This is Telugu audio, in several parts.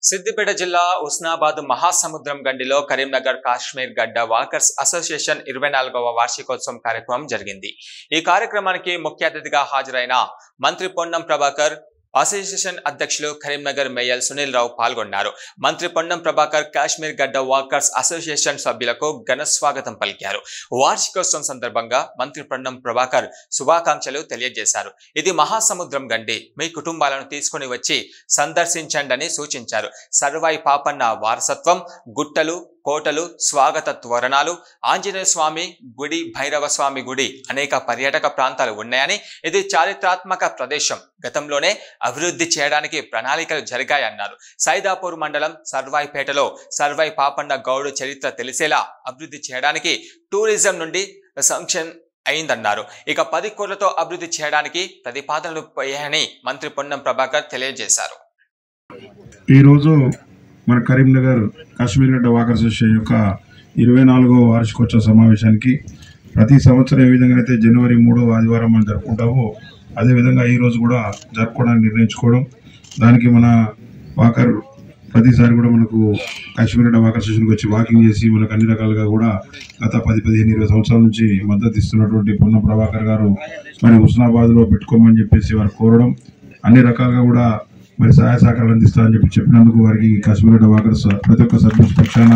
సిద్దిపేట జిల్లా హుస్నాబాద్ మహాసముద్రం గండిలో కరీంనగర్ కాశ్మీర్ గడ్డ వాకర్స్ అసోసియేషన్ 24వ వార్షికోత్సవం కార్యక్రమం జరిగింది। ఈ కార్యక్రమానికి ముఖ్య అతిథిగా హాజరైన మంత్రి పొన్నం ప్రభాకర్, అసోసియేషన్ అధ్యక్షులు కరీంనగర్ మేయర్ సునీల్ రావు పాల్గొన్నారు। మంత్రి పొన్నం ప్రభాకర్ కాశ్మీర్ గడ్డ వాకర్స్ అసోసియేషన్ సభ్యులకు ఘన స్వాగతం పలికారు। వార్షికోత్సవం సందర్భంగా మంత్రి పొన్నం ప్రభాకర్ శుభాకాంక్షలు తెలియజేశారు। ఇది మహాసముద్రం గండి, మీ కుటుంబాలను తీసుకుని వచ్చి సందర్శించండి సూచించారు। సర్వాయి పాపన్న వారసత్వం, గుట్టలు, కోటలు, స్వాగత తోరణాలు, ఆంజనేయ స్వామి గుడి, భైరవ స్వామి గుడి, అనేక పర్యాటక ప్రాంతాలు ఉన్నాయని, ఇది చారిత్రాత్మక ప్రదేశం, గతంలోనే అభివృద్ధి చేయడానికి ప్రణాళికలు జరిగాయన్నారు। సైదాపూర్ మండలం సర్వాయిపేటలో సర్వాయి పాపన్న గౌడు చరిత్ర తెలిసేలా అభివృద్ధి చేయడానికి టూరిజం నుండి శాంక్షన్ అయిందన్నారు। ఇక 10 కోట్లతో అభివృద్ధి చేయడానికి ప్రతిపాదనలు పోయాయని మంత్రి పొన్నం ప్రభాకర్ తెలియజేశారు। ఈ రోజు మన కరీంనగర్ కాశ్మీర్ గడ్డ వాకర్స్ అసోసియేషన్ యొక్క 24వ వార్షికోత్సవ సమావేశానికి ప్రతి సంవత్సరం ఏ విధంగా అయితే జనవరి 3వ ఆదివారం మనం జరుపుకుంటామో అదేవిధంగా ఈ రోజు కూడా జరుపుకోవడానికి నిర్ణయించుకోవడం, దానికి మన వాకర్ ప్రతిసారి కూడా మనకు కాశ్మీర్ గడ్డ వాకర్ అసోసియేషన్కి వచ్చి వాకింగ్ చేసి మనకు అన్ని రకాలుగా కూడా గత 10-15-20 సంవత్సరాల నుంచి మద్దతు ఇస్తున్నటువంటి పొన్నం ప్రభాకర్ గారు మరి హుస్నాబాద్లో పెట్టుకోమని చెప్పేసి వారు కోరడం, అన్ని రకాలుగా కూడా మరి సహాయ సహకారాలు అందిస్తారని చెప్పినందుకు వారికి కాశ్మీర్ గడ్డ వాకర్స్ ప్రతి ఒక్క సభ్యుల పక్షాన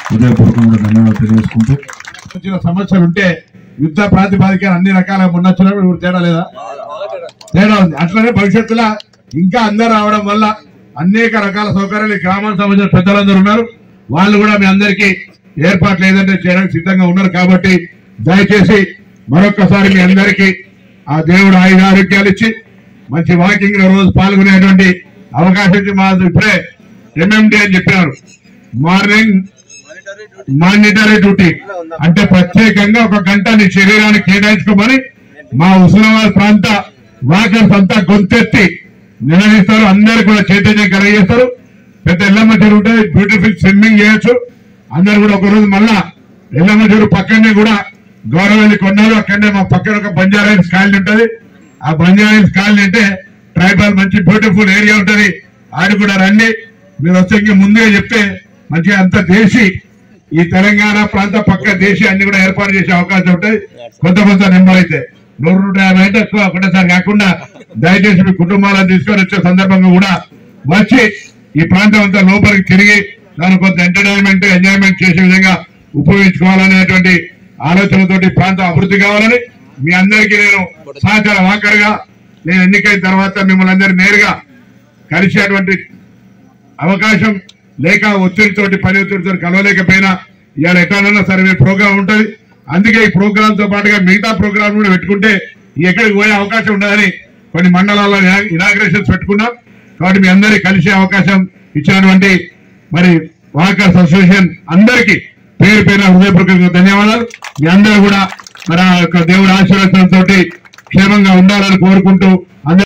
హృదయపూర్వకంగా ధన్యవాదాలు తెలియజేసుకుంటూ, చిన్న సమస్యలు ఉంటే యుద్ధ ప్రాతిపాదిక అన్ని రకాల మొన్నొచ్చినప్పుడు తేడా లేదా? తేడా ఉంది। అట్లనే భవిష్యత్తులో ఇంకా అందరూ రావడం వల్ల అనేక రకాల సౌకర్యాలు గ్రామానికి సంబంధించిన పెద్దలందరూ ఉన్నారు, వాళ్ళు కూడా మీ అందరికీ ఏర్పాట్లు ఏదంటే చేయడానికి సిద్ధంగా ఉన్నారు। కాబట్టి దయచేసి మరొక్కసారి మీ అందరికీ ఆ దేవుడు ఆయుధ ఆరోగ్యాలు ఇచ్చి మంచి వాకింగ్ రోజు పాల్గొనేటువంటి అవకాశం మా ఇప్పుడే MMD అని చెప్పినారు, మార్నింగ్ మానిటరీ డ్యూటీ అంటే ప్రత్యేకంగా 1 గంట నీ శరీరానికి కేటాయించుకోమని మా హుస్నాబాద్ ప్రాంత వాకర్స్ అంతా గొంతెత్తి నిలదీస్తారు। అందరు కూడా చైతన్యం కలిగేస్తారు। పెద్ద ఎల్లమ్మ చెరువు ఉంటుంది, బ్యూటిఫుల్ స్విమ్మింగ్ చేయొచ్చు। అందరు కూడా ఒకరోజు మళ్ళా ఎల్లమ్మ చెరువు పక్కనే కూడా గౌరవల్లి కొండలు, అక్కడనే మా పక్కన ఒక బంజారా హిల్స్ కాలనీ ఉంటుంది। ఆ బంజారా హిల్స్ కాలనీ అంటే ట్రైబల్ మంచి బ్యూటిఫుల్ ఏరియా ఉంటుంది, ఆడి కూడా రండి। మీరు వస్తే ఇంకా ముందుగా చెప్తే మంచిగా అంత దేశీ ఈ తెలంగాణ ప్రాంత పక్క దేశీ అన్ని కూడా ఏర్పాటు చేసే అవకాశం ఉంటుంది। కొంత నెంబర్ అయితే 100-150 అయితే ఎక్కువ ఒకటేసారి కాకుండా దయచేసి మీ కుటుంబాలను తీసుకొని వచ్చే సందర్భంగా కూడా వచ్చి ఈ ప్రాంతం అంతా లోపలికి తిరిగి దాని కొంత ఎంజాయ్మెంట్ చేసే విధంగా ఉపయోగించుకోవాలనేటువంటి ఆలోచనతోటి ప్రాంతం అభివృద్ధి కావాలని మీ అందరికీ నేను సహచార వాకర్గా నేను ఎన్నికైన తర్వాత మిమ్మల్ని అందరూ నేరుగా కలిసేటువంటి అవకాశం లేక ఒత్తిడితోటి పని ఒత్తిడితో కలవలేకపోయినా ఇవాళ ఎట్లన్నా సరే మీ ప్రోగ్రాం ఉంటుంది। అందుకే ఈ ప్రోగ్రామ్ తో పాటుగా మిగతా ప్రోగ్రాం కూడా పెట్టుకుంటే ఎక్కడికి పోయే అవకాశం ఉండదని కొన్ని మండలాల్లో ఇనాగ్రేషన్స్ పెట్టుకున్నాం। కాబట్టి మీ అందరికీ కలిసే అవకాశం ఇచ్చినటువంటి మరి వాకర్స్ అసోసియేషన్ అందరికీ పేరు పేరున హృదయపూర్వకంగా ధన్యవాదాలు। మీ అందరూ కూడా మరి దేవుడి ఆశీర్వాదంతో క్షేమంగా ఉండాలని కోరుకుంటూ